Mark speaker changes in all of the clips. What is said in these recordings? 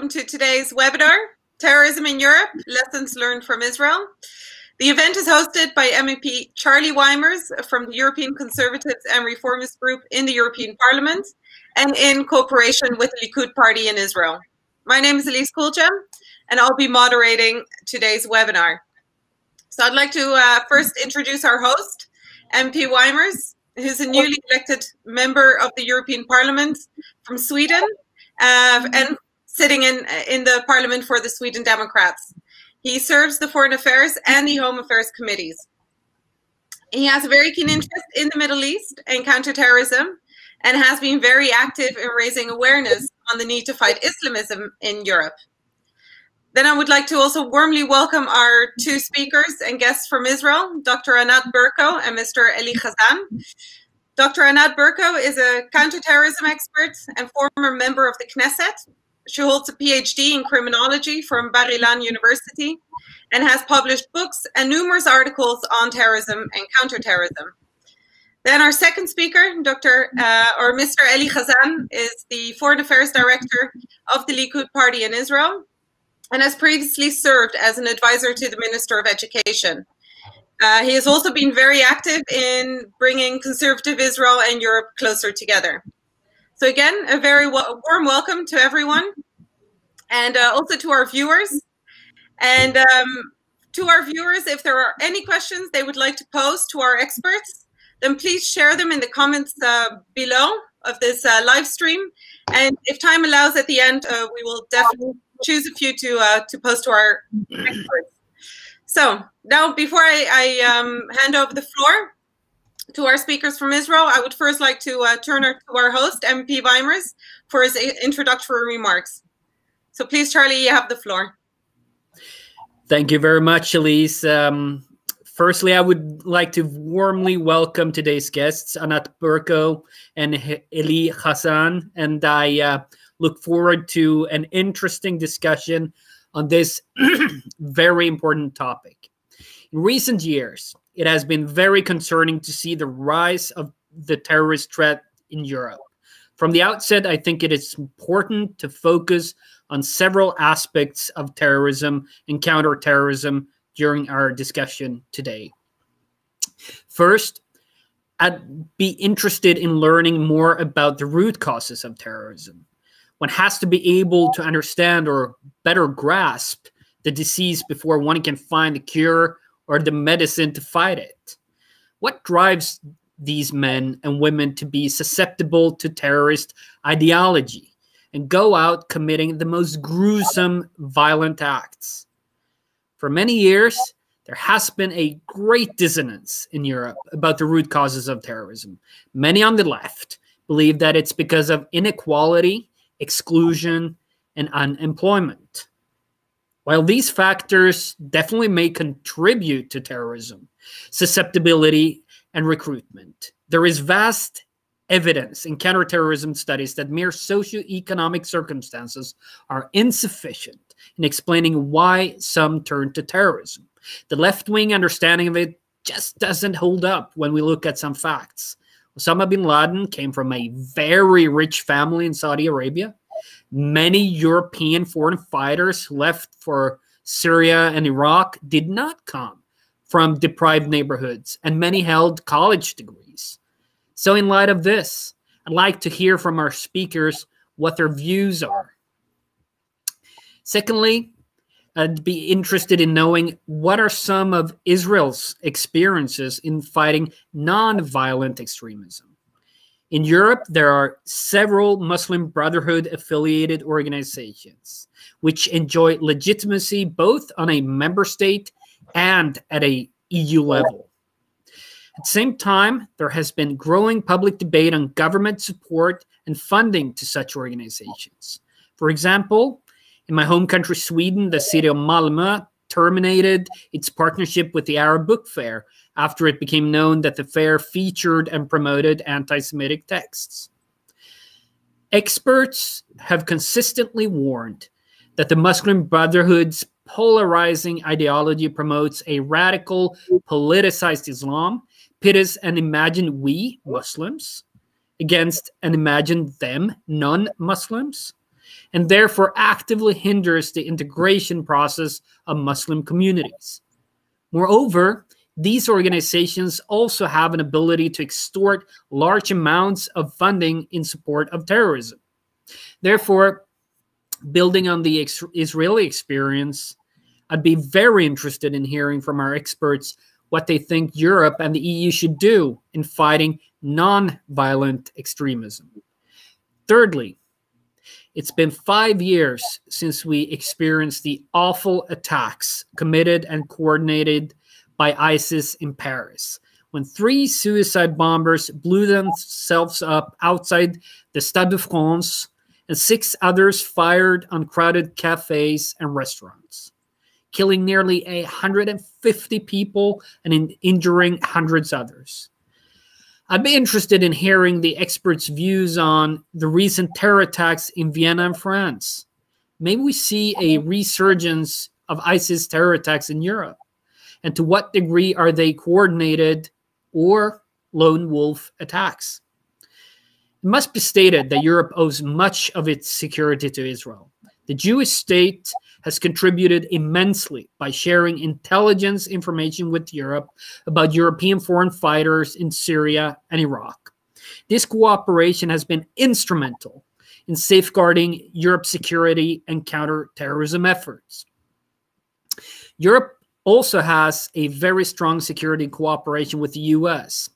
Speaker 1: welcome to today's webinar, Terrorism in Europe, Lessons Learned from Israel. The event is hosted by MEP Charlie Weimers from the European Conservatives and Reformist Group in the European Parliament and in cooperation with the Likud Party in Israel. My name is Elise Kulcem, and I'll be moderating today's webinar. So I'd like to first introduce our host, MP Weimers, who's a newly elected member of the European Parliament from Sweden and sitting in the Parliament for the Sweden Democrats. He serves the Foreign Affairs and the Home Affairs Committees. He has a very keen interest in the Middle East and counter-terrorism and has been very active in raising awareness on the need to fight Islamism in Europe. Then I would like to also warmly welcome our two speakers and guests from Israel, Dr. Anat Berko and Mr. Eli Hazan. Dr. Anat Berko is a counterterrorism expert and former member of the Knesset. She holds a PhD in criminology from Bar-Ilan University and has published books and numerous articles on terrorism and counterterrorism. Then our second speaker, Mr. Eli Hazan, is the Foreign Affairs Director of the Likud Party in Israel, and has previously served as an advisor to the Minister of Education. He has also been very active in bringing conservative Israel and Europe closer together. So again, a very warm welcome to everyone, and also to our viewers. And to our viewers, if there are any questions they would like to pose to our experts, then please share them in the comments below of this live stream. And if time allows at the end, we will definitely choose a few to post to our experts. So now, before I hand over the floor to our speakers from Israel, I would first like to turn to our host, MP Weimers, for his introductory remarks. So please, Charlie, you have the floor.
Speaker 2: Thank you very much, Elise. Firstly, I would like to warmly welcome today's guests, Anat Berko and Eli Hazan, and I look forward to an interesting discussion on this very important topic. In recent years, it has been very concerning to see the rise of the terrorist threat in Europe. From the outset, I think it is important to focus on several aspects of terrorism and counterterrorism during our discussion today. First, I'd be interested in learning more about the root causes of terrorism. One has to be able to understand or better grasp the disease before one can find the cure or the medicine to fight it. What drives these men and women to be susceptible to terrorist ideology and go out committing the most gruesome, violent acts? For many years, there has been a great dissonance in Europe about the root causes of terrorism. Many on the left believe that it's because of inequality, exclusion, and unemployment. While these factors definitely may contribute to terrorism, susceptibility, and recruitment, there is vast evidence in counterterrorism studies that mere socioeconomic circumstances are insufficient in explaining why some turn to terrorism. The left-wing understanding of it just doesn't hold up when we look at some facts. Osama bin Laden came from a very rich family in Saudi Arabia. Many European foreign fighters who left for Syria and Iraq did not come from deprived neighborhoods, and many held college degrees. So in light of this, I'd like to hear from our speakers what their views are. Secondly, I'd be interested in knowing what are some of Israel's experiences in fighting non-violent extremism. In Europe, there are several Muslim Brotherhood-affiliated organizations which enjoy legitimacy both on a member state and at a EU level. At the same time, there has been growing public debate on government support and funding to such organizations. For example, in my home country, Sweden, the city of Malmö terminated its partnership with the Arab Book Fair after it became known that the fair featured and promoted anti-Semitic texts. Experts have consistently warned that the Muslim Brotherhood's polarizing ideology promotes a radical, politicized Islam, pits an imagined we, Muslims, against an imagined them, non-Muslims, and therefore actively hinders the integration process of Muslim communities. Moreover, these organizations also have an ability to extort large amounts of funding in support of terrorism. Therefore, building on the Israeli experience, I'd be very interested in hearing from our experts what they think Europe and the EU should do in fighting non-violent extremism. Thirdly, it's been 5 years since we experienced the awful attacks committed and coordinated by ISIS in Paris, when 3 suicide bombers blew themselves up outside the Stade de France and 6 others fired on crowded cafes and restaurants, killing nearly 150 people and injuring hundreds others. I'd be interested in hearing the experts' views on the recent terror attacks in Vienna and France. May we see a resurgence of ISIS terror attacks in Europe? And to what degree are they coordinated or lone wolf attacks? It must be stated that Europe owes much of its security to Israel. The Jewish state has contributed immensely by sharing intelligence information with Europe about European foreign fighters in Syria and Iraq. This cooperation has been instrumental in safeguarding Europe's security and counter-terrorism efforts. Europe also has a very strong security cooperation with the US.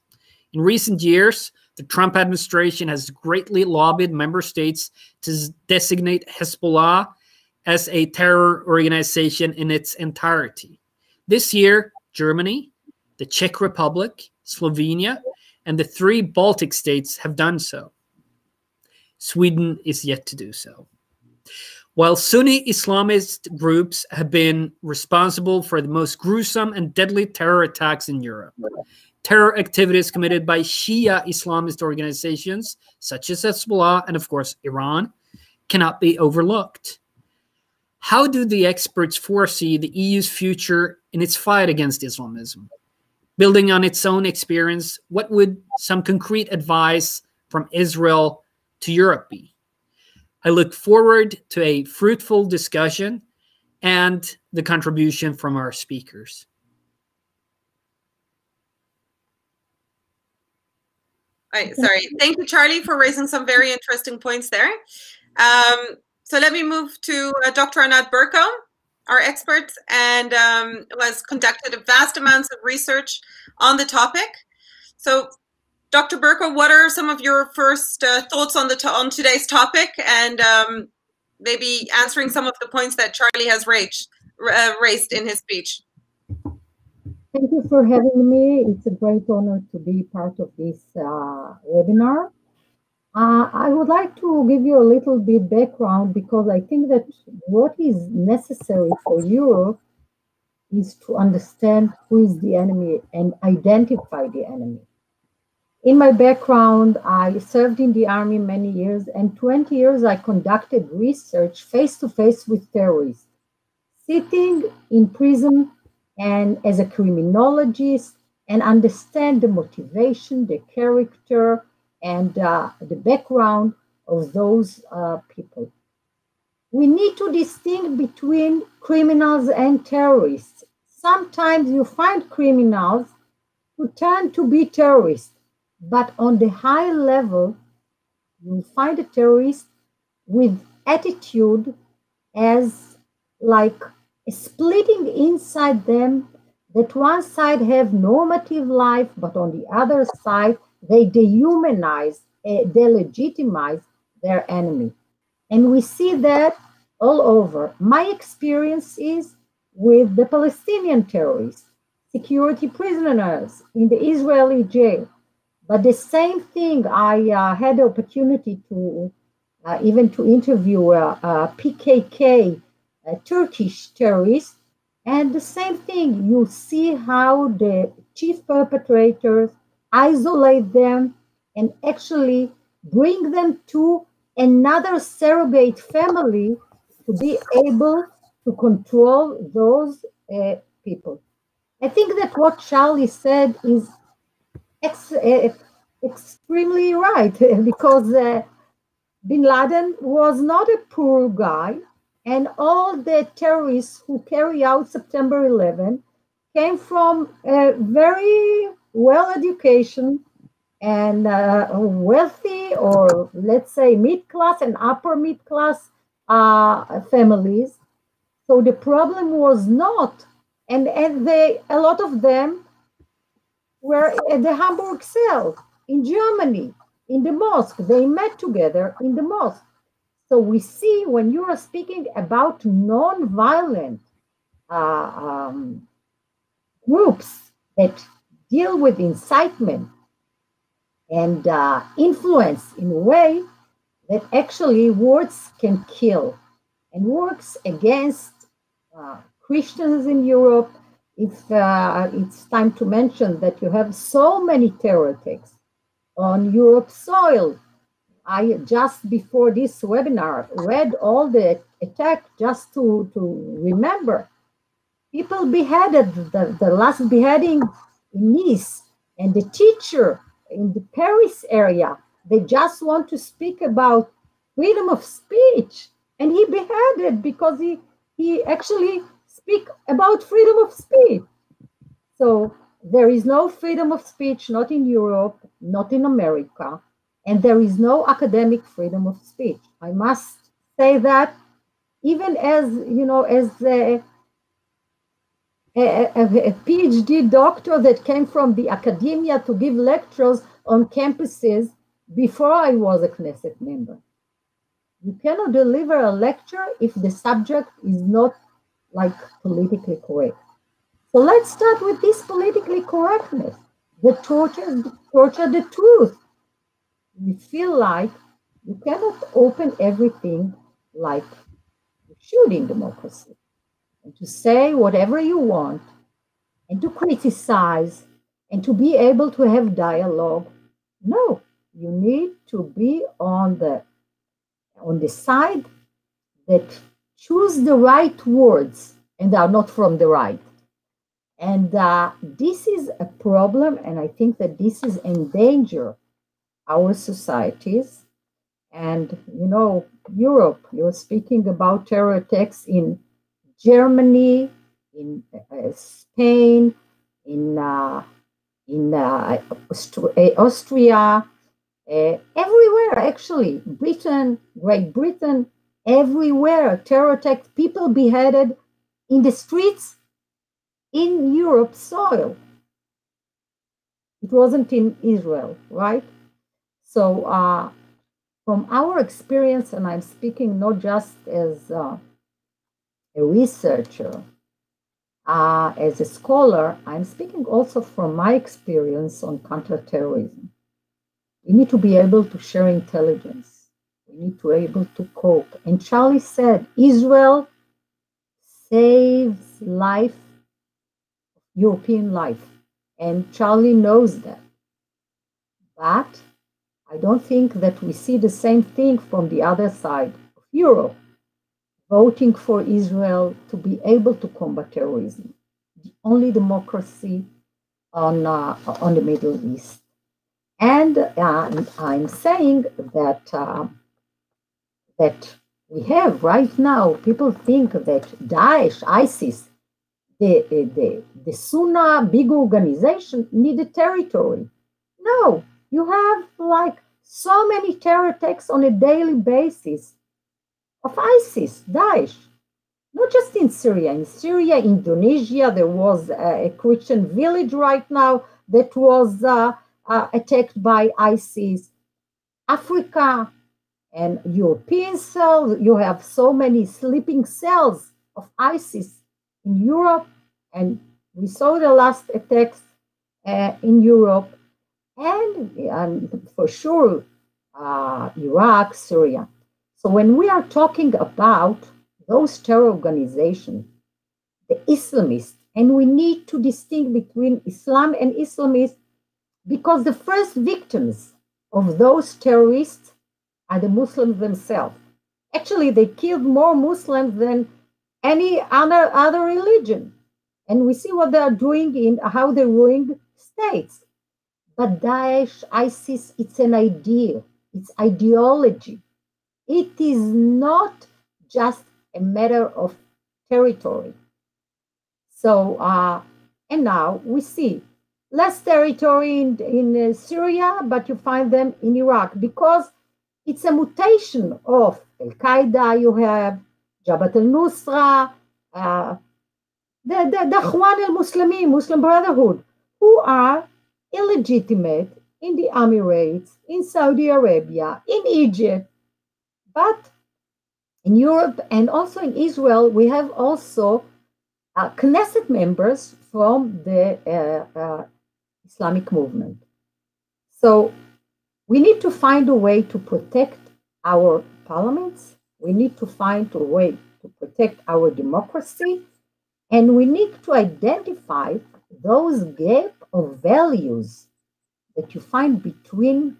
Speaker 2: In recent years, the Trump administration has greatly lobbied member states to designate Hezbollah as a terror organization in its entirety. This year, Germany, the Czech Republic, Slovenia, and the 3 Baltic states have done so. Sweden is yet to do so. While Sunni Islamist groups have been responsible for the most gruesome and deadly terror attacks in Europe, terror activities committed by Shia Islamist organizations, such as Hezbollah and, of course, Iran, cannot be overlooked. How do the experts foresee the EU's future in its fight against Islamism? Building on its own experience, what would some concrete advice from Israel to Europe be? I look forward to a fruitful discussion and the contribution from our speakers.
Speaker 1: Sorry. Thank you, Charlie, for raising some very interesting points there. So let me move to Dr. Anat Berko, our expert, and has conducted vast amounts of research on the topic. So, Dr. Berko, what are some of your first thoughts on today's topic, and maybe answering some of the points that Charlie has raised in his speech?
Speaker 3: Thank you for having me. It's a great honor to be part of this webinar. I would like to give you a little bit background, because I think that what is necessary for Europe is to understand who is the enemy and identify the enemy. In my background, I served in the army many years, and 20 years I conducted research face-to-face with terrorists, sitting in prison and as a criminologist, and understand the motivation, the character, and the background of those people. We need to distinguish between criminals and terrorists. Sometimes you find criminals who turn to be terrorists, but on the high level, you find a terrorist with attitude as like a splitting inside them, that one side have normative life, but on the other side, they dehumanize, delegitimize their enemy. And we see that all over. My experience is with the Palestinian terrorists, security prisoners in the Israeli jail. But the same thing, I had the opportunity to even to interview a PKK, a Turkish terrorist, and the same thing, you see how the chief perpetrators isolate them and actually bring them to another surrogate family to be able to control those people. I think that what Charlie said is extremely right, because Bin Laden was not a poor guy, and all the terrorists who carry out September 11 came from a very well-educated and wealthy, or let's say mid-class and upper mid-class families. So the problem was not, and a lot of them were at the Hamburg cell in Germany, in the mosque. They met together in the mosque. So we see when you are speaking about non-violent groups that deal with incitement and influence in a way that actually words can kill and works against Christians in Europe. If it's time to mention that you have so many terror attacks on Europe's soil. I just before this webinar read all the attacks just to remember. People beheaded, the last beheading in Nice, and the teacher in the Paris area, they just want to speak about freedom of speech, and he beheaded because he actually speak about freedom of speech. So there is no freedom of speech, not in Europe, not in America, and there is no academic freedom of speech. I must say that even as, you know, as a PhD doctor that came from the academia to give lectures on campuses before I was a Knesset member. You cannot deliver a lecture if the subject is not like politically correct. So let's start with this politically correctness. The torture the truth. We feel like you cannot open everything like you should in democracy. And to say whatever you want, and to criticize, and to be able to have dialogue. No, you need to be on the side that choose the right words and are not from the right. And this is a problem, and I think that this is endanger our societies. And, you know, Europe, you're speaking about terror attacks in Germany, in Spain, in Austria, everywhere actually, Britain, Great Britain, everywhere, terror attacks, people beheaded in the streets in Europe's soil. It wasn't in Israel, right? So from our experience, and I'm speaking not just as a researcher, as a scholar, I'm speaking also from my experience on counter-terrorism. We need to be able to share intelligence. We need to be able to cope. And Charlie said, Israel saves life, European life. And Charlie knows that. But I don't think that we see the same thing from the other side of Europe, voting for Israel to be able to combat terrorism, the only democracy on the Middle East. And I'm saying that that we have right now, people think that Daesh, ISIS, the Sunnah big organization need a territory. No, you have like so many terror attacks on a daily basis of ISIS, Daesh, not just in Syria. In Syria, Indonesia, there was a Christian village right now that was attacked by ISIS. Africa and European cells, you have so many sleeping cells of ISIS in Europe, and we saw the last attacks in Europe, and for sure Iraq, Syria. So when we are talking about those terror organizations, the Islamists, and we need to distinguish between Islam and Islamists, because the first victims of those terrorists are the Muslims themselves. Actually, they killed more Muslims than any other religion. And we see what they are doing in how they ruin states. But Daesh, ISIS, it's an idea, it's ideology. it is not just a matter of territory. So, and now we see less territory in Syria, but you find them in Iraq because it's a mutation of Al-Qaeda, you have Jabhat al-Nusra, the Ikhwan al-Muslimin, Muslim Brotherhood, who are illegitimate in the Emirates, in Saudi Arabia, in Egypt, but in Europe and also in Israel, we have also Knesset members from the Islamic movement. So we need to find a way to protect our parliaments. We need to find a way to protect our democracy. And we need to identify those gap of values that you find between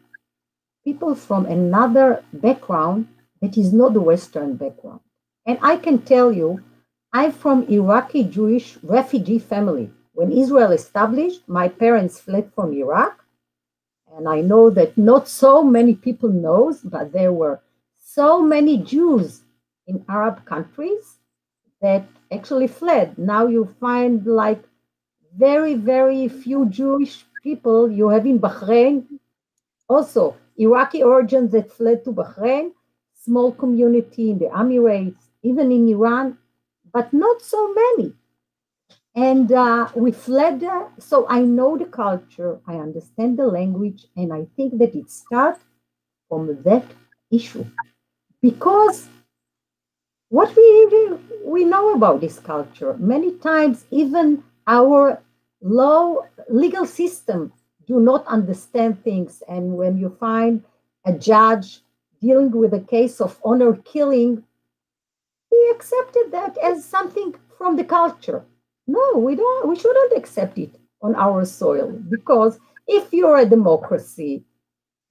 Speaker 3: people from another background that is not the Western background. And I can tell you, I'm from Iraqi Jewish refugee family. When Israel established, my parents fled from Iraq. And I know that not so many people know, but there were so many Jews in Arab countries that actually fled. Now you find like very, very few Jewish people. You have in Bahrain also Iraqi origins that fled to Bahrain, small community in the Emirates, even in Iran, but not so many. And we fled, so I know the culture, I understand the language, and I think that it starts from that issue. Because what we know about this culture, many times even our legal system do not understand things. And when you find a judge dealing with a case of honor killing, he accepted that as something from the culture. No, we shouldn't accept it on our soil, because if you're a democracy,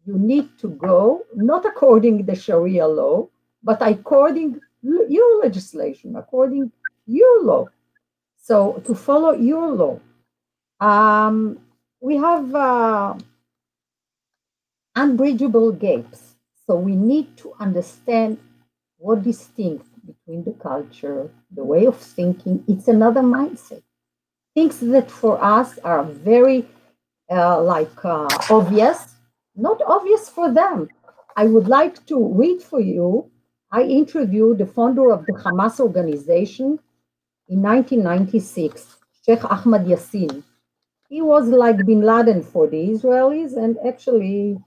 Speaker 3: you need to go not according to the Sharia law, but according your legislation, according your law. So to follow your law. We have unbridgeable gaps. So we need to understand what distinct between the culture, the way of thinking. It's another mindset. Things that for us are very obvious, not obvious for them. I would like to read for you. I interviewed the founder of the Hamas organization in 1996, Sheikh Ahmad Yassin. He was like bin Laden for the Israelis, and actually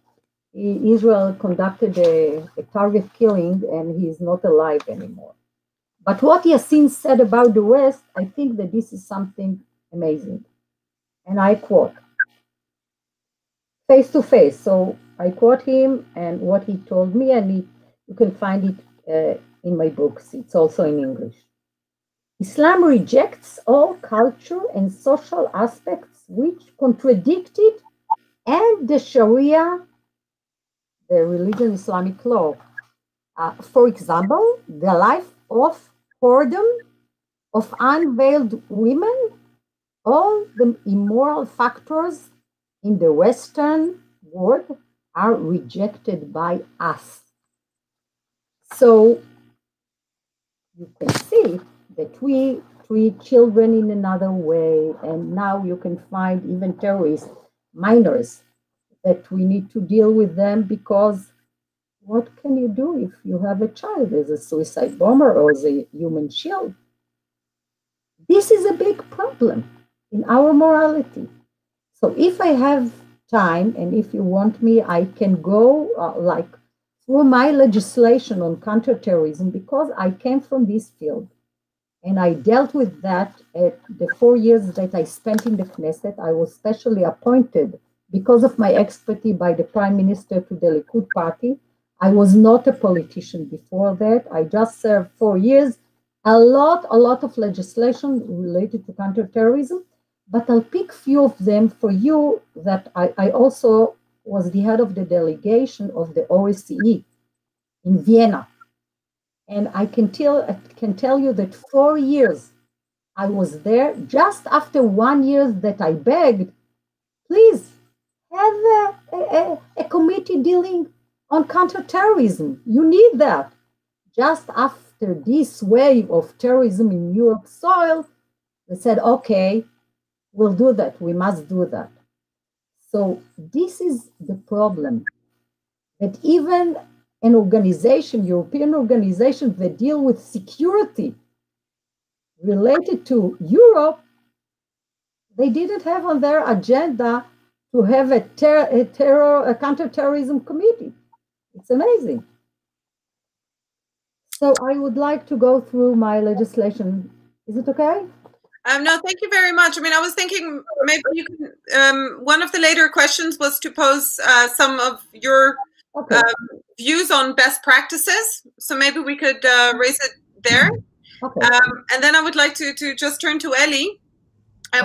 Speaker 3: Israel conducted a target killing, and he is not alive anymore. But what Yassin said about the West, I think that this is something amazing. And I quote, face to face. So I quote him and what he told me, and you can find it in my books. It's also in English. Islam rejects all culture and social aspects which contradict it and the Sharia, the religion Islamic law. For example, the life of whoredom, of unveiled women, all the immoral factors in the Western world are rejected by us. So you can see that we treat children in another way, and now you can find even terrorists, minors, that we need to deal with them, because what can you do if you have a child as a suicide bomber or as a human shield? This is a big problem in our morality. So if I have time, and if you want me, I can go through my legislation on counter-terrorism, because I came from this field. And I dealt with that at the 4 years that I spent in the Knesset. I was specially appointed because of my expertise by the Prime Minister to the Likud Party. I was not a politician before that. I just served 4 years, a lot of legislation related to counterterrorism, but I'll pick few of them for you. That I also was the head of the delegation of the OSCE in Vienna. And I can tell you that 4 years I was there. Just after 1 year that I begged, please have a committee dealing on counterterrorism. You need that. Just after this wave of terrorism in Europe's soil, they said, okay, we'll do that. We must do that. So this is the problem, that even an organization, European organizations that deal with security related to Europe, they didn't have on their agenda to have a counterterrorism committee. It's amazing. So I would like to go through my legislation. Is it okay?
Speaker 1: No, thank you very much. I mean, I was thinking maybe you can, one of the later questions was to pose some of your views on best practices. So maybe we could raise it there.
Speaker 3: Okay.
Speaker 1: And then I would like to just turn to Eli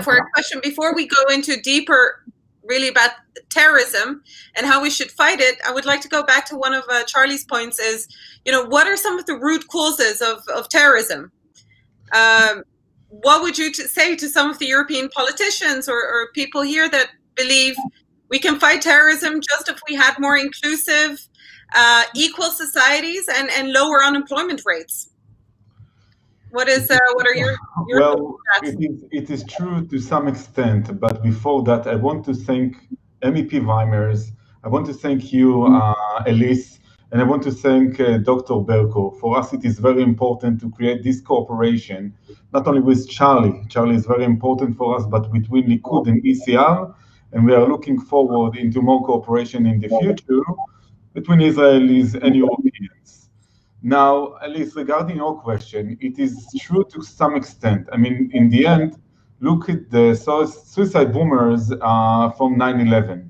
Speaker 1: for a question before we go into deeper, really about terrorism and how we should fight it. I would like to go back to one of Charlie's points is, you know, what are some of the root causes of terrorism? What would you say to some of the European politicians or people here that believe we can fight terrorism just if we had more inclusive, equal societies and lower unemployment rates? What are your
Speaker 4: well, it is true to some extent, but before that, I want to thank MEP Weimers. I want to thank you, Elise, and I want to thank Dr. Berko. For us, it is very important to create this cooperation, not only with Charlie. Charlie is very important for us, but between Likud and ECR, and we are looking forward into more cooperation in the future between Israelis and Europeans. Now, Elise, regarding your question, it is true to some extent. I mean, in the end, look at the suicide boomers from 9/11.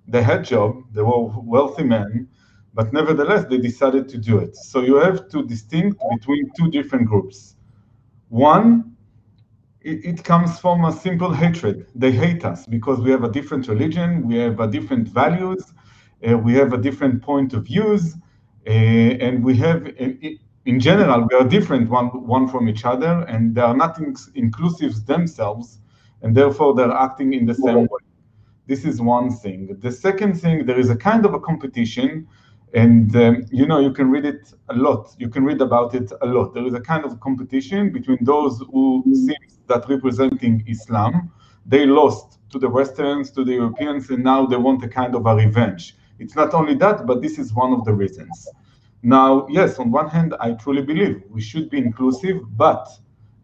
Speaker 4: They had job, they were wealthy men, but nevertheless, they decided to do it. So you have to distinguish between two different groups. One, it comes from a simple hatred. They hate us because we have a different religion, we have a different values, we have a different point of views, and we have, in general, we are different one from each other, and they are not inclusive themselves, and therefore they're acting in the same way. This is one thing. The second thing, there is a kind of a competition, and you know, you can read it a lot. You can read about it a lot. There is a kind of competition between those who see that representing Islam. They lost to the Westerns, to the Europeans, and now they want a kind of a revenge. It's not only that, but this is one of the reasons. Now, yes, on one hand, I truly believe we should be inclusive, but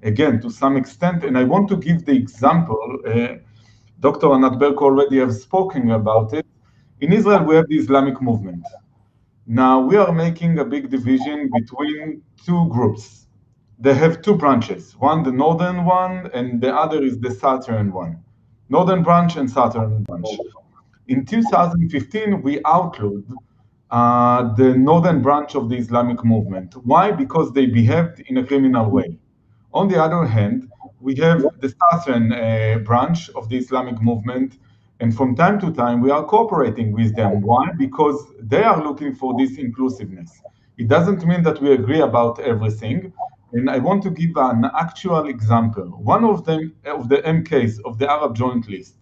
Speaker 4: again, to some extent, and I want to give the example, Dr. Anat Berko already has spoken about it. In Israel, we have the Islamic movement. Now, we are making a big division between two groups. They have two branches, one the northern one, and the other is the southern one. Northern branch and southern branch. In 2015, we outlawed the northern branch of the Islamic movement. Why? Because they behaved in a criminal way. On the other hand, we have the southern branch of the Islamic movement, and from time to time, we are cooperating with them. Why? Because they are looking for this inclusiveness. It doesn't mean that we agree about everything, and I want to give an actual example. One of them, of the MKs of the Arab Joint List,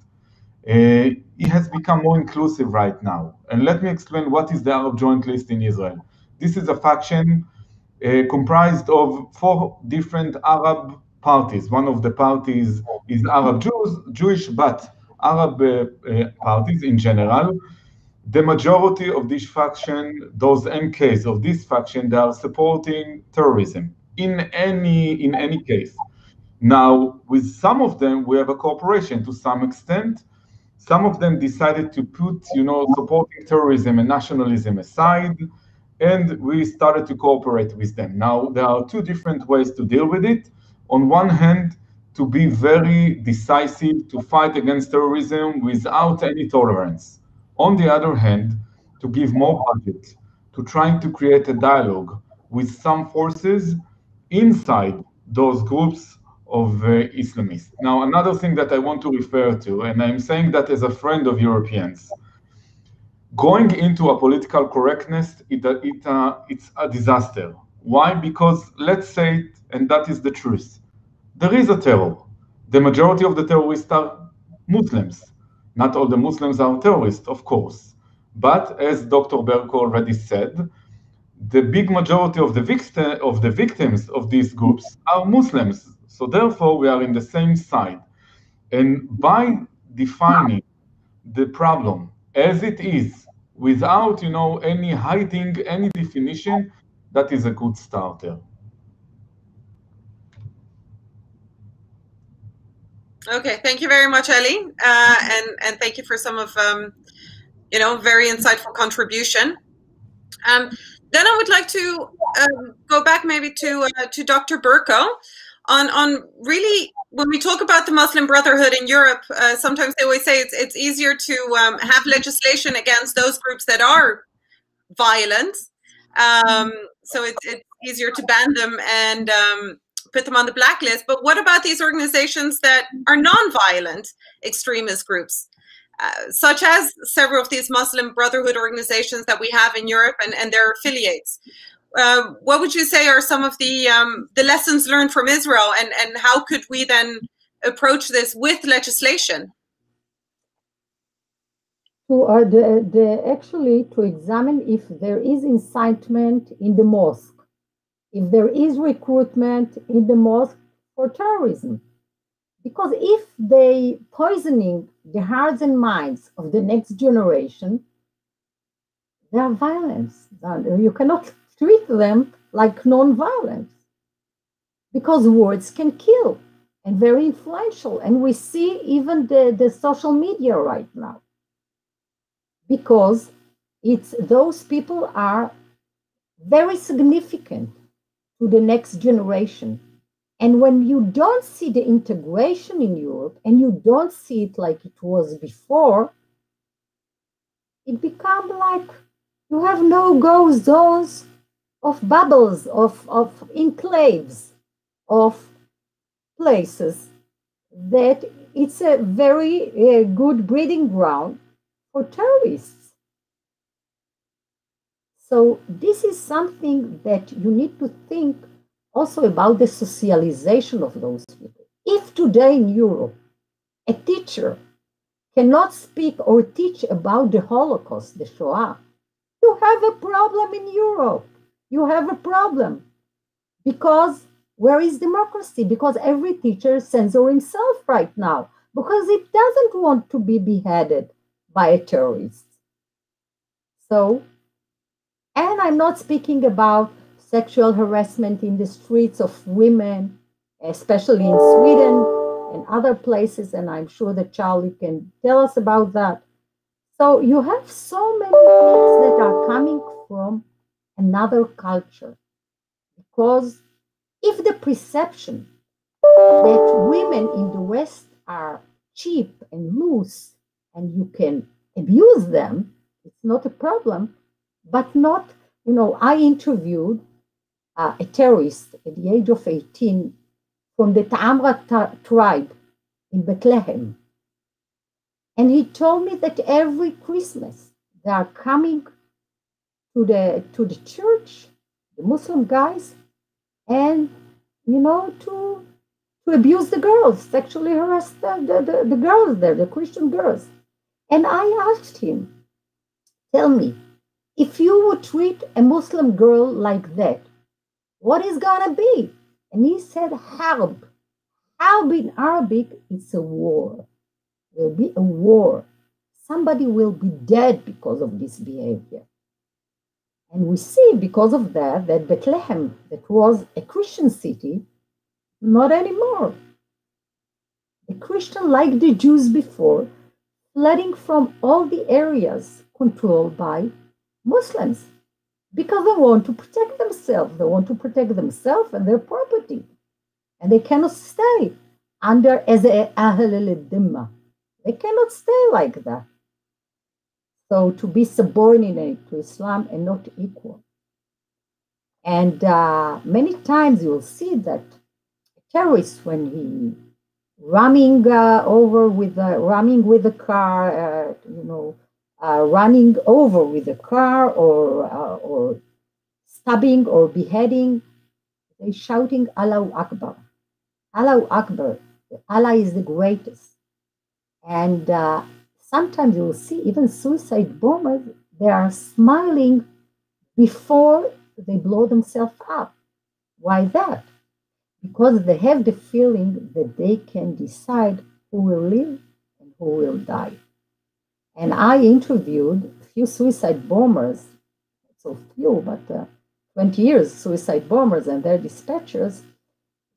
Speaker 4: it has become more inclusive right now. And let me explain what is the Arab Joint List in Israel. This is a faction comprised of 4 different Arab parties. One of the parties is Arab Jewish, but Arab parties in general. The majority of this faction, those MKs of this faction, they are supporting terrorism in any case. Now, with some of them, we have a cooperation to some extent. Some of them decided to put, supporting terrorism and nationalism aside, and we started to cooperate with them. Now, there are 2 different ways to deal with it. On one hand, to be very decisive, to fight against terrorism without any tolerance. On the other hand, to give more budget, to trying to create a dialogue with some forces inside those groups of Islamists. Now, another thing that I want to refer to, and I'm saying that as a friend of Europeans, going into a political correctness, it's a disaster. Why? Because let's say it, and that is the truth. There is a terror. The majority of the terrorists are Muslims. Not all the Muslims are terrorists, of course. But as Dr. Berko already said, the big majority of the victims of these groups are Muslims. So therefore, we are in the same side. And by defining the problem as it is, without any hiding any definition, that is a good starter.
Speaker 1: Okay, thank you very much, Eli, and thank you for some of very insightful contribution. Then I would like to go back maybe to Dr. Berko on really, when we talk about the Muslim Brotherhood in Europe, sometimes they always say it's easier to have legislation against those groups that are violent. So it's easier to ban them and put them on the blacklist. But what about these organizations that are non-violent extremist groups? Such as several of these Muslim Brotherhood organizations that we have in Europe and their affiliates. What would you say are some of the lessons learned from Israel, and how could we then approach this with legislation?
Speaker 3: Actually, to examine if there is incitement in the mosque, if there is recruitment in the mosque for terrorism. Because if they poisoning the hearts and minds of the next generation, they are violence. You cannot treat them like non-violence, because words can kill and very influential. And we see even the social media right now, because those people are very significant to the next generation. And when you don't see the integration in Europe, and you don't see it like it was before, it becomes like you have no-go zones of bubbles, of enclaves, of places that it's a very good breeding ground for terrorists. So this is something that you need to think also about the socialization of those people. If today in Europe, a teacher cannot speak or teach about the Holocaust, the Shoah, you have a problem in Europe. You have a problem. Because where is democracy? Because every teacher censors himself right now, because he doesn't want to be beheaded by a terrorist. So, and I'm not speaking about sexual harassment in the streets of women, especially in Sweden and other places, and I'm sure that Charlie can tell us about that. So you have so many things that are coming from another culture, because if the perception that women in the West are cheap and loose and you can abuse them, it's not a problem, but not, I interviewed a terrorist at the age of 18 from the Ta'amra tribe in Bethlehem. And he told me that every Christmas they are coming to the church, the Muslim guys, and, to abuse the girls, sexually harass the girls there, the Christian girls. And I asked him, tell me, if you would treat a Muslim girl like that, what is gonna be? And he said, harb. Harb in Arabic, it's a war. There will be a war. Somebody will be dead because of this behavior. And we see because of that Bethlehem, that was a Christian city, not anymore. The Christian, like the Jews before, flooding from all the areas controlled by Muslims, because they want to protect themselves. They want to protect themselves and their property. And they cannot stay under as a Ahl al-Dhimma. They cannot stay like that. So to be subordinate to Islam and not equal. And many times you will see that terrorists, when he ramming over with the car, running over with a car or stabbing or beheading, they shouting Allahu Akbar. Allahu Akbar. Allah is the greatest. And sometimes you will see even suicide bombers, they are smiling before they blow themselves up. Why that? Because they have the feeling that they can decide who will live and who will die. And I interviewed a few suicide bombers, so few, but 20 years suicide bombers and their dispatchers.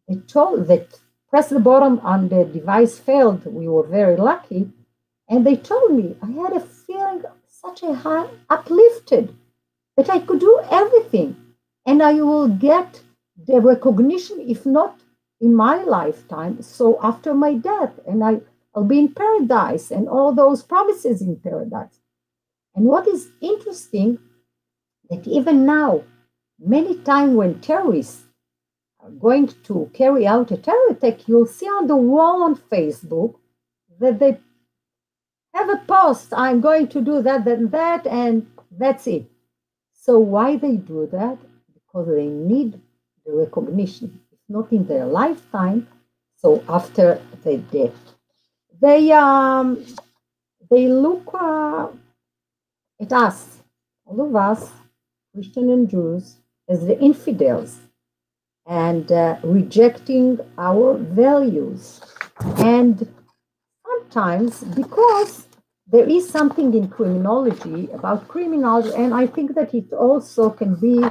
Speaker 3: They told that press the button on the device failed. We were very lucky. And they told me I had a feeling such a high uplifted that I could do everything and I will get the recognition, if not in my lifetime, so after my death, and I'll be in paradise and all those promises in paradise. And what is interesting, that even now, many times when terrorists are going to carry out a terror attack, you'll see on the wall on Facebook that they have a post, I'm going to do that, that, and that's it. So why they do that? Because they need the recognition, if not in their lifetime, so after their death. They look at us, all of us, Christian and Jews, as the infidels and rejecting our values. And sometimes, because there is something in criminology about criminals, and I think that it also can be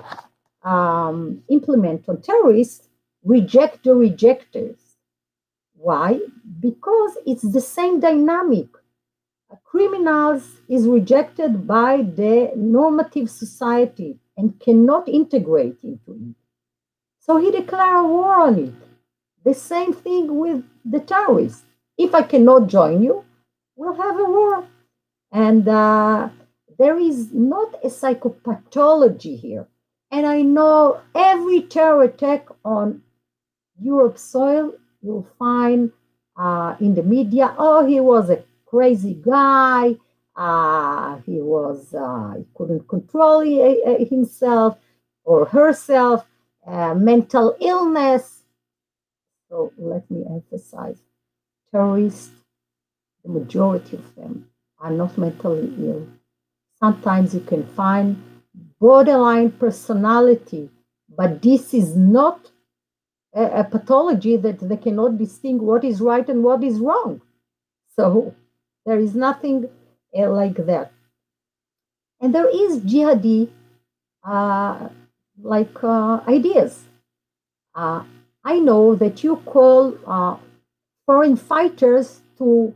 Speaker 3: implemented on terrorists, reject the rejectors. Why? Because it's the same dynamic. Criminals is rejected by the normative society and cannot integrate into it. So he declares war on it. The same thing with the terrorists. If I cannot join you, we'll have a war. And there is not a psychopathology here. And I know every terror attack on Europe's soil, you'll find in the media, oh, he was a crazy guy, he couldn't control himself or herself, mental illness. So let me emphasize, terrorists, the majority of them are not mentally ill. Sometimes you can find borderline personality, but this is not a pathology that they cannot distinguish what is right and what is wrong. So there is nothing like that. And there is jihadi ideas. I know that you call foreign fighters to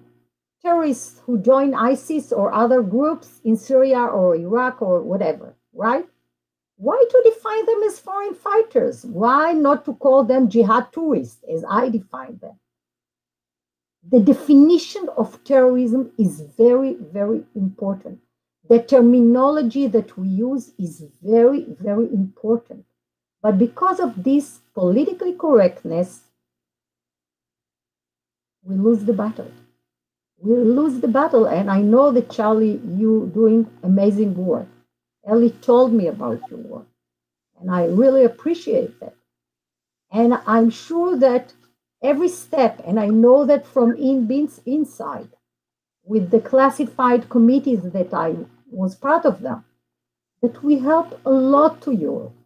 Speaker 3: terrorists who join ISIS or other groups in Syria or Iraq or whatever, right? Why to define them as foreign fighters? Why not to call them jihadturists, as I define them? The definition of terrorism is very, very important. The terminology that we use is very, very important. But because of this politically correctness, we lose the battle. We lose the battle. And I know that, Charlie, you doing amazing work. Ellie told me about your work. And I really appreciate that. And I'm sure that every step, and I know that from inside, with the classified committees that I was part of them, that we help a lot to Europe.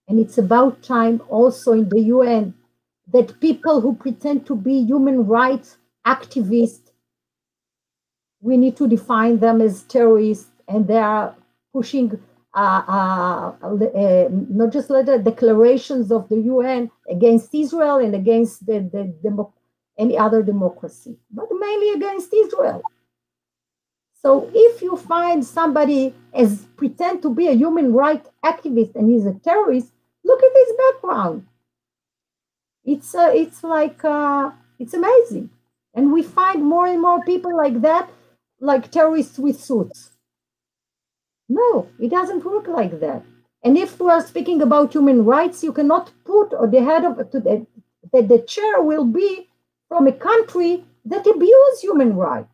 Speaker 3: And it's about time also in the UN that people who pretend to be human rights activists, we need to define them as terrorists, and they are pushing not just the declarations of the UN against Israel and against any other democracy, but mainly against Israel. So if you find somebody as pretend to be a human rights activist and he's a terrorist, look at his background. It's amazing. And we find more and more people like that, like terrorists with suits. No, it doesn't work like that. And if we are speaking about human rights, you cannot put or the head of the chair will be from a country that abuses human rights.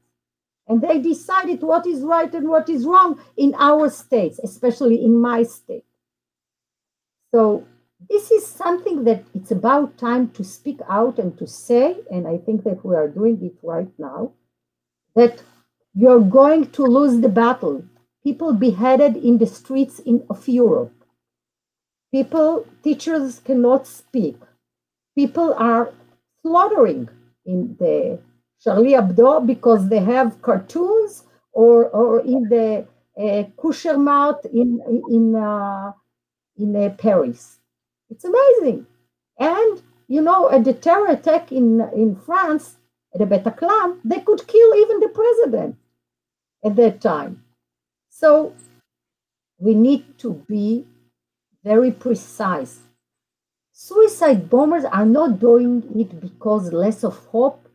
Speaker 3: And they decided what is right and what is wrong in our states, especially in my state. So this is something that it's about time to speak out and to say, and I think that we are doing it right now, that you're going to lose the battle. people beheaded in the streets of Europe. Teachers cannot speak. People are slaughtering in the Charlie Hebdo because they have cartoons, or in the kosher mouth in Paris. It's amazing. And you know, at the terror attack in France, at the Bataclan, they could kill even the president at that time. So we need to be very precise. Suicide bombers are not doing it because less of hope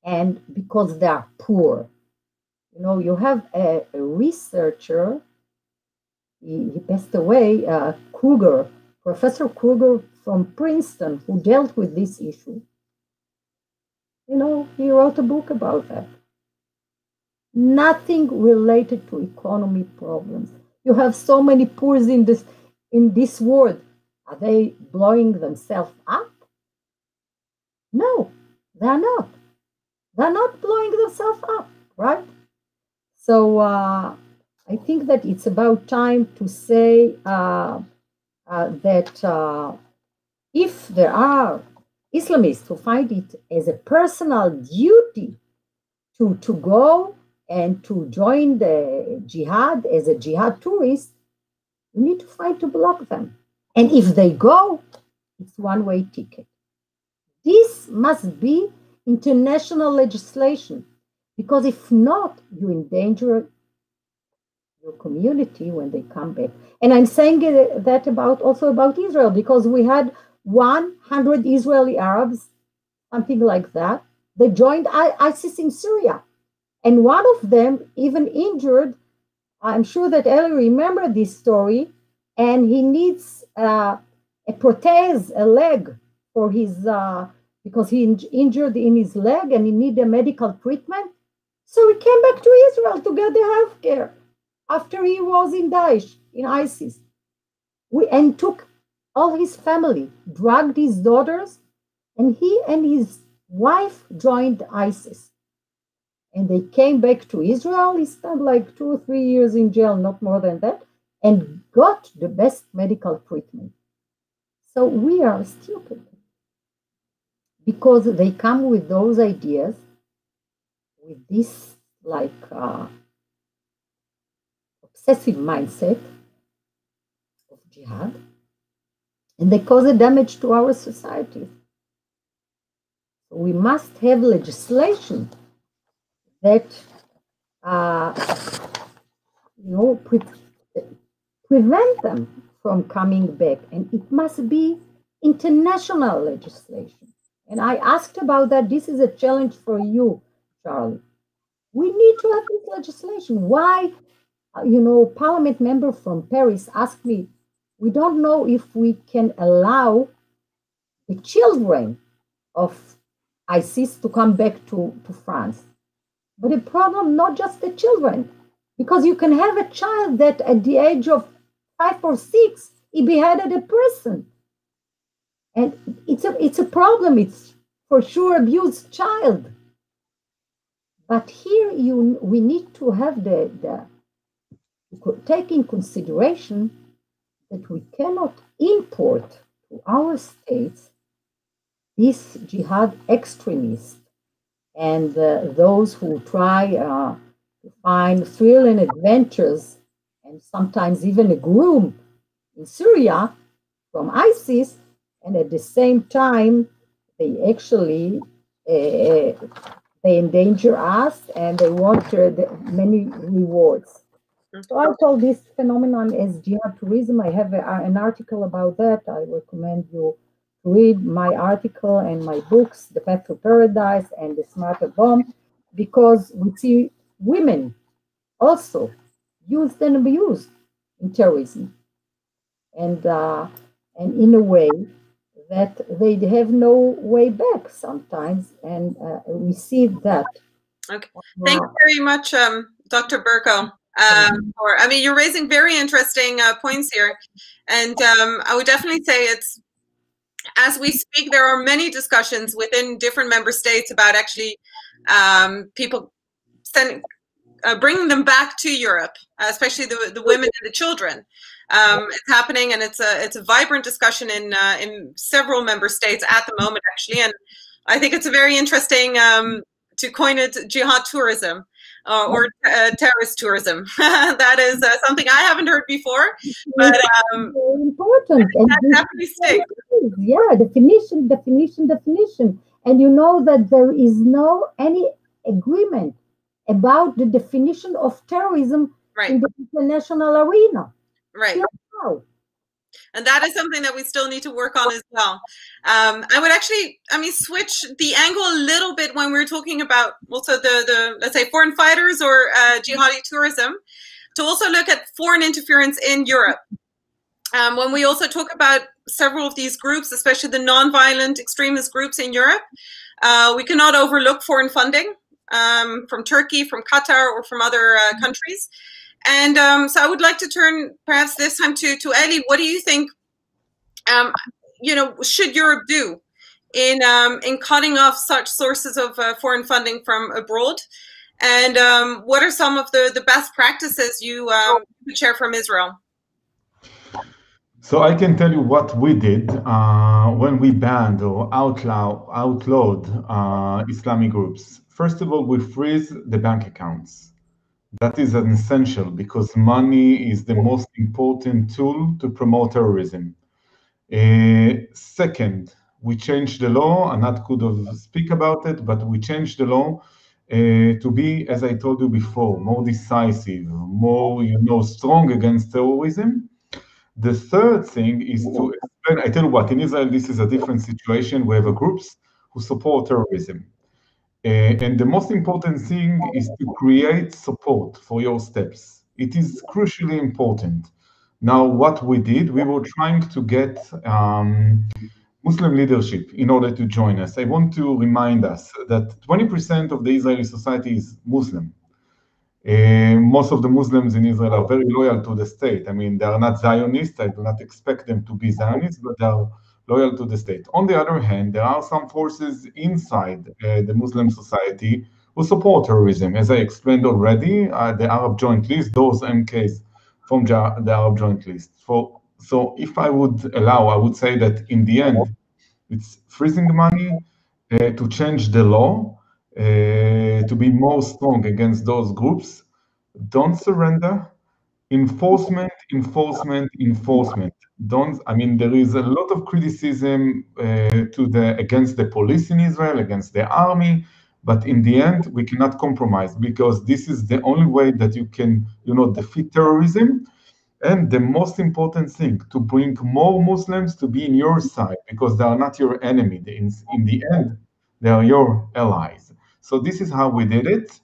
Speaker 3: and because they are poor. You know, you have a researcher, he passed away, Professor Kruger from Princeton, who dealt with this issue. You know, he wrote a book about that. Nothing related to economy problems. You have so many poors in this world. Are they blowing themselves up? No, they're not. They're not blowing themselves up, right? So I think that it's about time to say that if there are Islamists who find it as a personal duty to go and to join the jihad as a jihad tourist, we need to fight to block them. And if they go, it's one-way ticket. This must be international legislation, because if not, you endanger your community when they come back. And I'm saying that also about Israel, because we had 100 Israeli Arabs, something like that. They joined ISIS in Syria. And one of them even injured, I'm sure that Eli remember this story, and he needs a prothèse, a leg, for his, because he injured in his leg and he needed a medical treatment. So he came back to Israel to get the health care after he was in Daesh, in ISIS. And took all his family, dragged his daughters, and he and his wife joined ISIS. And they came back to Israel. He spent like 2 or 3 years in jail, not more than that, and got the best medical treatment. So we are stupid, because they come with those ideas, with this like obsessive mindset of jihad, and they cause a damage to our society. So we must have legislation that prevent them from coming back, and it must be international legislation. And I asked about that. This is a challenge for you, Charlie. We need to have this legislation. Why? Parliament member from Paris asked me, we don't know if we can allow the children of ISIS to come back to France. But the problem, not just the children, because you can have a child that at the age of 5 or 6, he beheaded a person. And it's a problem. It's for sure abused child. But here we need to have take in consideration that we cannot import to our states these jihad extremists and those who try to find thrill and adventures, and sometimes even a groom in Syria from ISIS, and at the same time they actually they endanger us and they want many rewards. So I call this phenomenon as jihadtourism. I have an article about that. I recommend you to read my article and my books, The Path to Paradise and The Smarter Bomb, because we see women also used and abused in terrorism, and in a way that they have no way back sometimes, and we see that.
Speaker 1: Okay, thank you very much, Dr. Berko. You're raising very interesting points here, and I would definitely say it's, as we speak, there are many discussions within different member states about actually people bringing them back to Europe, especially the women and the children. It's happening, and it's a vibrant discussion in several member states at the moment, actually. And I think it's a very interesting, to coin it, jihad tourism or terrorist tourism. That is something I haven't heard before, but
Speaker 3: very important.
Speaker 1: That definitely sticks.
Speaker 3: Yeah, definition. And you know that there is no any agreement about the definition of terrorism in the international arena.
Speaker 1: Right. And that is something that we still need to work on as well. I would actually, switch the angle a little bit when we're talking about also the let's say, foreign fighters or jihadi tourism, to also look at foreign interference in Europe. When we also talk about several of these groups, especially the non-violent extremist groups in Europe, we cannot overlook foreign funding from Turkey, from Qatar, or from other countries. And so I would like to turn perhaps this time to Eli. What do you think, should Europe do in cutting off such sources of foreign funding from abroad? And what are some of the best practices you could share from Israel?
Speaker 4: So I can tell you what we did when we banned or outlawed Islamic groups. First of all, we freeze the bank accounts. That is an essential because money is the most important tool to promote terrorism. Second, we changed the law. Anat could have speak about it, but we changed the law to be, as I told you before, more decisive, more, strong against terrorism. The third thing is to explain. I tell you what, in Israel, this is a different situation. We have groups who support terrorism. And the most important thing is to create support for your steps. It is crucially important. Now, what we did, we were trying to get Muslim leadership in order to join us. I want to remind us that 20% of the Israeli society is Muslim. Most of the Muslims in Israel are very loyal to the state. They are not Zionists. I do not expect them to be Zionists, but they are loyal to the state. On the other hand, there are some forces inside the Muslim society who support terrorism. As I explained already, the Arab Joint List, those MKs from the Arab Joint List. So if I would allow, I would say that in the end, it's freezing the money, to change the law, to be more strong against those groups. Don't surrender. Enforcement. There is a lot of criticism against the police in Israel, against the army, but in the end, we cannot compromise because this is the only way that you can, defeat terrorism. And the most important thing, to bring more Muslims to be in your side because they are not your enemy. In the end, they are your allies. So this is how we did it.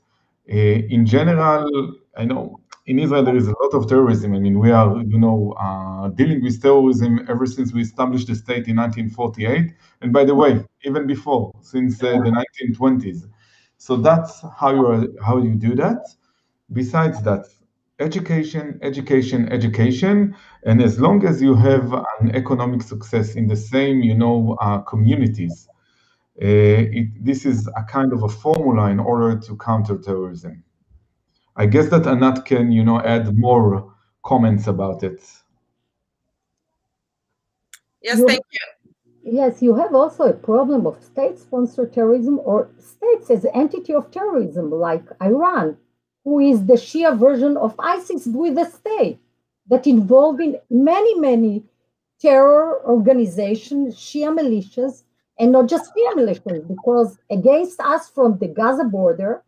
Speaker 4: In general, I know in Israel there is a lot of terrorism. We are, dealing with terrorism ever since we established the state in 1948. And by the way, even before, since the 1920s. So that's how you do that. Besides that, education. And as long as you have an economic success in the same, communities, this is a kind of a formula in order to counter terrorism. I guess that Anat can, add more comments about it.
Speaker 1: Yes, thank you.
Speaker 3: Yes, you have also a problem of state-sponsored terrorism or states as an entity of terrorism, like Iran, who is the Shia version of ISIS with a state that involved in many terror organizations, Shia militias, and not just Shia militias, because against us from the Gaza border,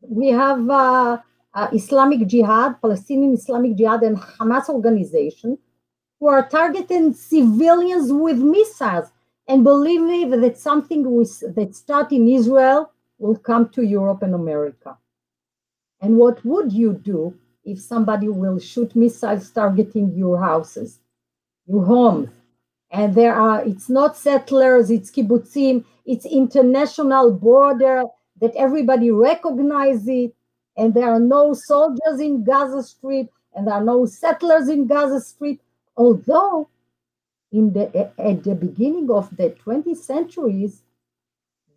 Speaker 3: we have Islamic Jihad, Palestinian Islamic Jihad, and Hamas organization who are targeting civilians with missiles. And believe me, that something that starts in Israel will come to Europe and America. And what would you do if somebody will shoot missiles targeting your houses, your homes? And it's not settlers, it's kibbutzim, it's international border that everybody recognizes it. And there are no soldiers in Gaza Strip, and there are no settlers in Gaza Strip. Although at the beginning of the 20th centuries,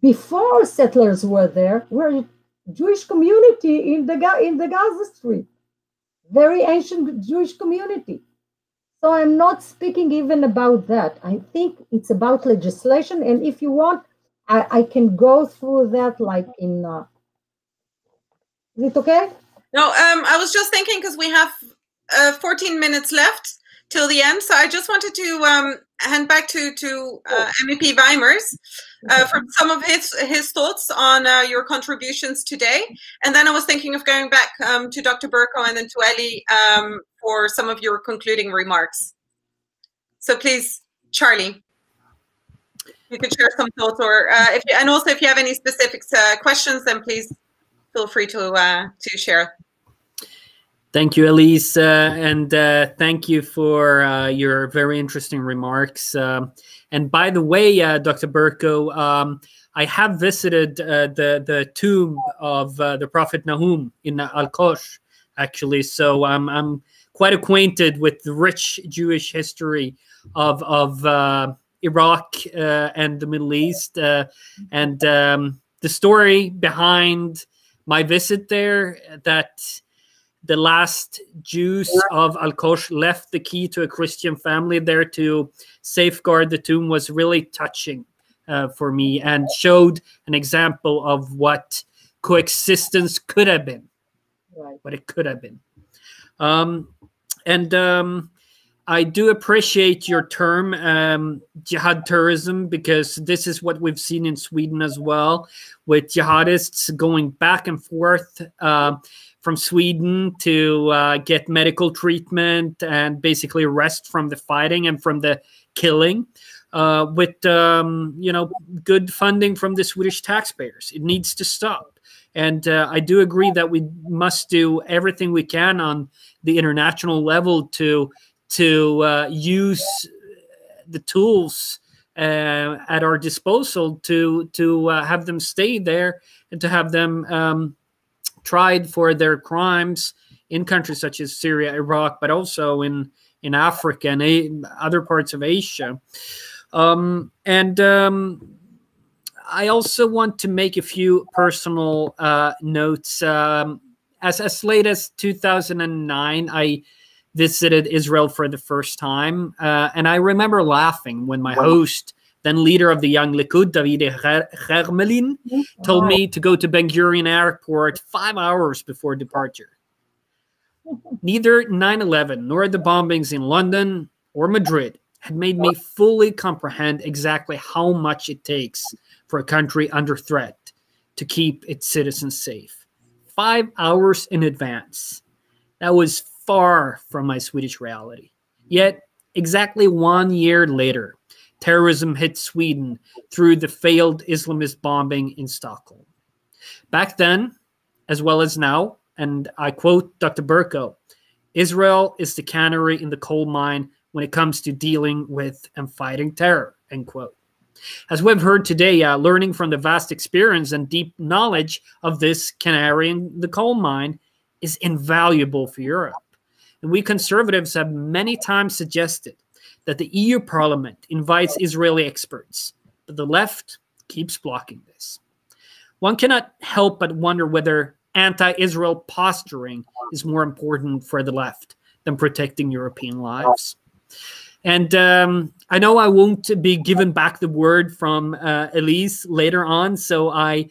Speaker 3: before settlers were there, were Jewish community in the Gaza Strip, very ancient Jewish community. So I'm not speaking even about that. I think it's about legislation, and if you want, I can go through that like in. Is it okay?
Speaker 1: No, I was just thinking because we have 14 minutes left till the end, so I just wanted to hand back to MEP Weimers for some of his thoughts on your contributions today, and then I was thinking of going back to Dr. Berko and then to Eli for some of your concluding remarks. So please, Charlie, you could share some thoughts, or and also if you have any specific questions, then please feel free to share.
Speaker 2: Thank you, Elise, and thank you for your very interesting remarks. And by the way, Dr. Berko, I have visited the tomb of the Prophet Nahum in Al-Kosh, actually. So I'm quite acquainted with the rich Jewish history of Iraq and the Middle East, and the story behind my visit there, that the last Jews of Al-Kosh left the key to a Christian family there to safeguard the tomb, was really touching for me, and showed an example of what coexistence could have been, what it could have been. I do appreciate your term, jihadturister, because this is what we've seen in Sweden as well, with jihadists going back and forth from Sweden to get medical treatment and basically rest from the fighting and from the killing, with good funding from the Swedish taxpayers. It needs to stop. And I do agree that we must do everything we can on the international level to use the tools at our disposal to have them stay there and to have them tried for their crimes in countries such as Syria, Iraq, but also in Africa and other parts of Asia. I also want to make a few personal notes. As late as 2009, I visited Israel for the first time, and I remember laughing when my host, then leader of the young Likud, David Hermelin, told me to go to Ben Gurion Airport 5 hours before departure. Neither 9/11 nor the bombings in London or Madrid had made me fully comprehend exactly how much it takes for a country under threat to keep its citizens safe. 5 hours in advance. That was far from my Swedish reality. Yet, exactly 1 year later, terrorism hit Sweden through the failed Islamist bombing in Stockholm. Back then, as well as now, and I quote Dr. Berko, Israel is the canary in the coal mine when it comes to dealing with and fighting terror, end quote. As we've heard today, learning from the vast experience and deep knowledge of this canary in the coal mine is invaluable for Europe. And we conservatives have many times suggested that the EU Parliament invites Israeli experts, but the left keeps blocking this. One cannot help but wonder whether anti-Israel posturing is more important for the left than protecting European lives. And I know I won't be given back the word from Elise later on, so I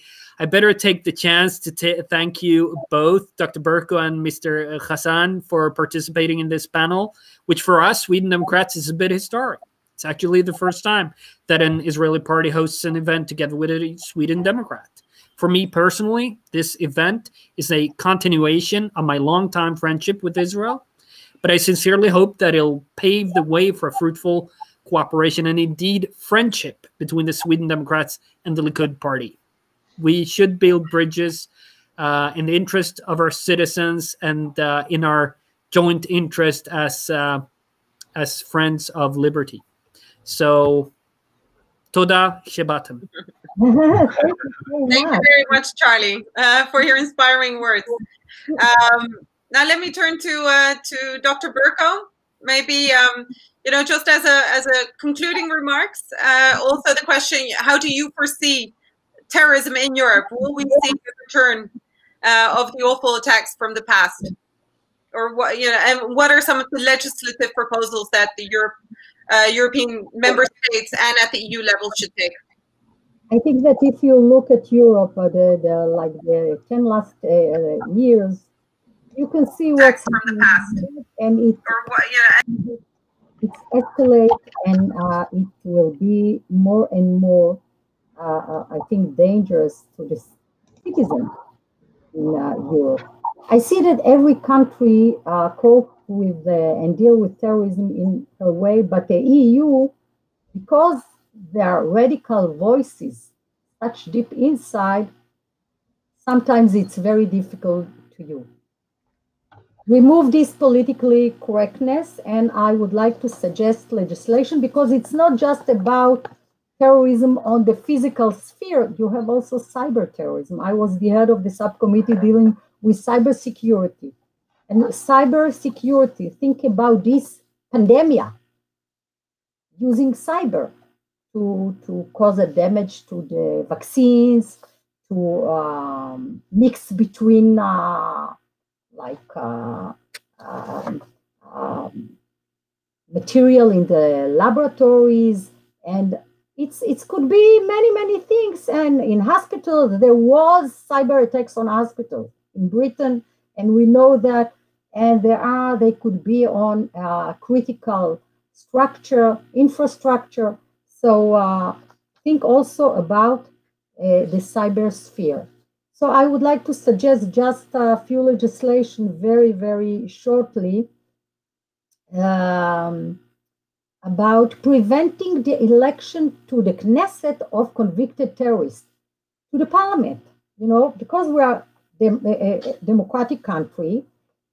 Speaker 2: better take the chance to thank you both, Dr. Berko and Mr. Hazan, for participating in this panel, which for us, Sweden Democrats, is a bit historic. It's actually the first time that an Israeli party hosts an event together with a Sweden Democrat. For me personally, this event is a continuation of my longtime friendship with Israel, but I sincerely hope that it'll pave the way for a fruitful cooperation and indeed friendship between the Sweden Democrats and the Likud Party. We should build bridges in the interest of our citizens and in our joint interest as friends of liberty. So, Toda Shebatem.
Speaker 1: Thank you very much, Charlie, for your inspiring words. Now let me turn to Dr. Berko. Maybe just as a concluding remarks. Also, the question: how do you foresee terrorism in Europe? Will we see a return of the awful attacks from the past? Or what, and what are some of the legislative proposals that the European member states and at the EU level should take?
Speaker 3: I think that if you look at Europe, the 10 last years, you can see what's
Speaker 1: from the past,
Speaker 3: and it's escalate, and it will be more and more, I think, dangerous to the citizen in Europe. I see that every country cope with and deal with terrorism in a way, but the EU, because there are radical voices such deep inside, sometimes it's very difficult to do. Remove this politically correctness, and I would like to suggest legislation, because it's not just about terrorism on the physical sphere. You have also cyber terrorism. I was the head of the subcommittee dealing with cybersecurity. And cybersecurity, think about this pandemic, using cyber to cause a damage to the vaccines, to mix between material in the laboratories, and it could be many things. And in hospitals, there was cyber attacks on hospitals in Britain, and we know that. And they could be on critical infrastructure. So think also about the cyber sphere. So I would like to suggest just a few legislation very shortly about preventing the election to the Knesset of convicted terrorists, to the parliament, because we are a democratic country.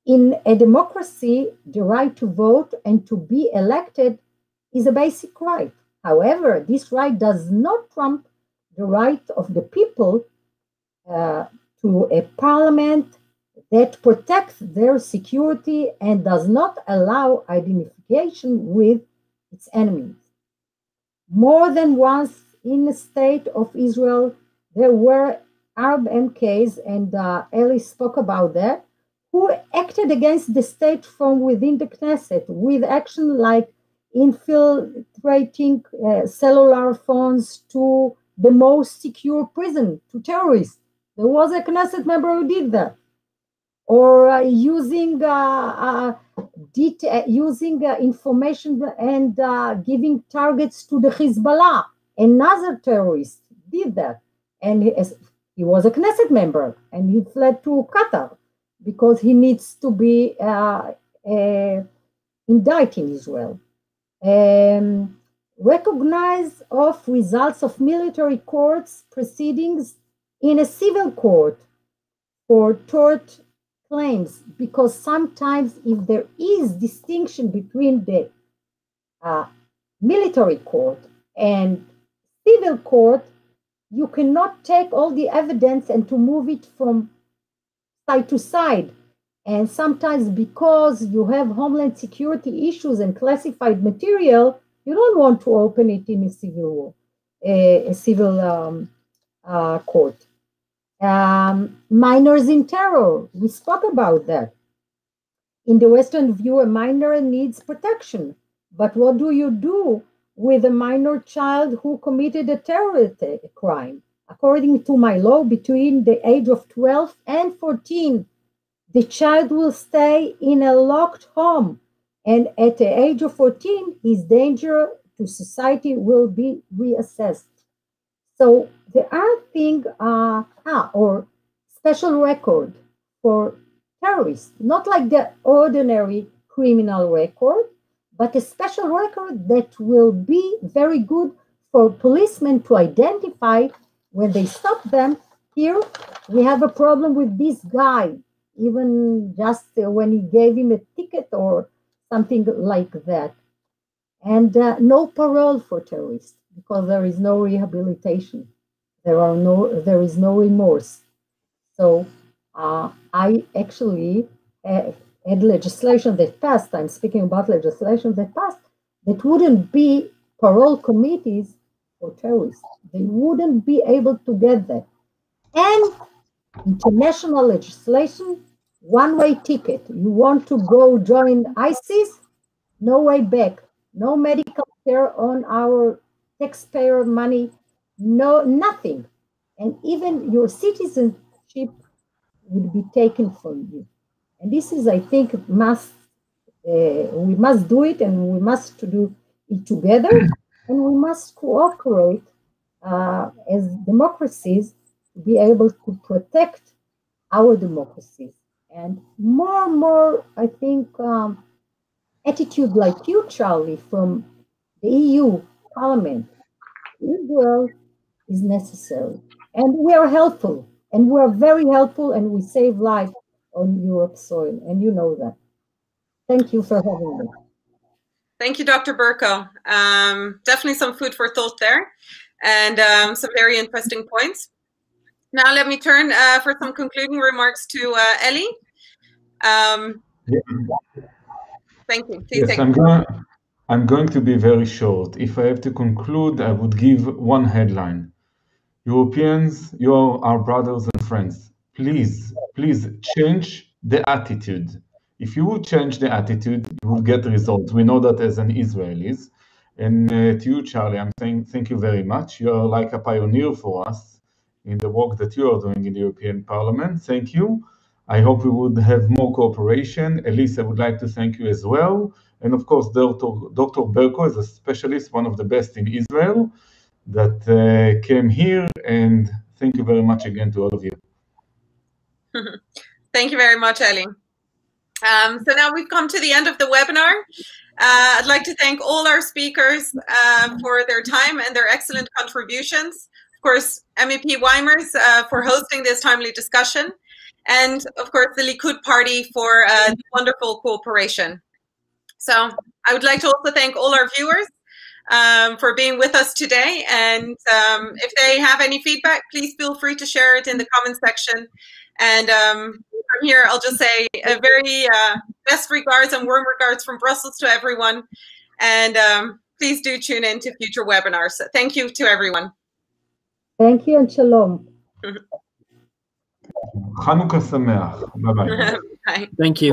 Speaker 3: In a democracy, the right to vote and to be elected is a basic right. However, this right does not trump the right of the people to a parliament that protects their security and does not allow identification with its enemies. More than once in the state of Israel, there were Arab MKs, and Eli spoke about that, who acted against the state from within the Knesset with action like infiltrating cellular phones to the most secure prison to terrorists. There was a Knesset member who did that. Or using information and giving targets to the Hezbollah. Another terrorist did that. And he was a Knesset member, and he fled to Qatar because he needs to be indicted in Israel. Recognize of results of military courts proceedings in a civil court for tort claims, because sometimes if there is distinction between the military court and civil court, you cannot take all the evidence and to move it from side to side. And sometimes because you have homeland security issues and classified material, you don't want to open it in a civil court. Minors in terror, we spoke about that. In the Western view, a minor needs protection. But what do you do with a minor child who committed a terrorist crime? According to my law, between the age of 12 and 14, the child will stay in a locked home. And at the age of 14, his danger to society will be reassessed. So there are things, or special record for terrorists, not like the ordinary criminal record, but a special record that will be very good for policemen to identify when they stop them. Here, we have a problem with this guy, even just when he gave him a ticket or something like that. And no parole for terrorists, because there is no rehabilitation. There is no remorse. So I actually had legislation that passed, I'm speaking about legislation that passed, that wouldn't be parole committees for terrorists. They wouldn't be able to get that. And international legislation, one-way ticket. You want to go join ISIS? No way back. No medical care on our taxpayer money. No, nothing. And even your citizenship would be taken from you. And this is, I think, we must do it, and we must do it together, and we must cooperate as democracies to be able to protect our democracies. And more, I think, attitude like you, Charlie, from the EU Parliament, Israel is necessary. And we are helpful, and we are very helpful, and we save lives on Europe's soil, and you know that. Thank you for having me.
Speaker 1: Thank you, Dr. Berko. Definitely some food for thought there, and some very interesting points. Now let me turn for some concluding remarks to Eli. Thank you. Please
Speaker 4: yes, I'm going to be very short. If I have to conclude, I would give one headline. Europeans, you are our brothers and friends. Please change the attitude. If you would change the attitude, you will get results. We know that as an Israelis. And to you, Charlie, I'm saying thank you very much. You are like a pioneer for us in the work that you are doing in the European Parliament. Thank you. I hope we would have more cooperation. Elise, I would like to thank you as well. And of course, Dr. Berko is a specialist, one of the best in Israel, that came here. And thank you very much again to all of you.
Speaker 1: Thank you very much, Eli. So now we've come to the end of the webinar. I'd like to thank all our speakers for their time and their excellent contributions. Of course, MEP Weimers for hosting this timely discussion. And of course, the Likud Party for wonderful cooperation. So I would like to also thank all our viewers for being with us today. And if they have any feedback, please feel free to share it in the comment section. And from here, I'll just say a very best regards and warm regards from Brussels to everyone. And please do tune in to future webinars. So thank you to everyone.
Speaker 3: Thank you and shalom.
Speaker 4: Chanukah Sameach. Bye-bye.
Speaker 1: Bye.
Speaker 2: Thank you.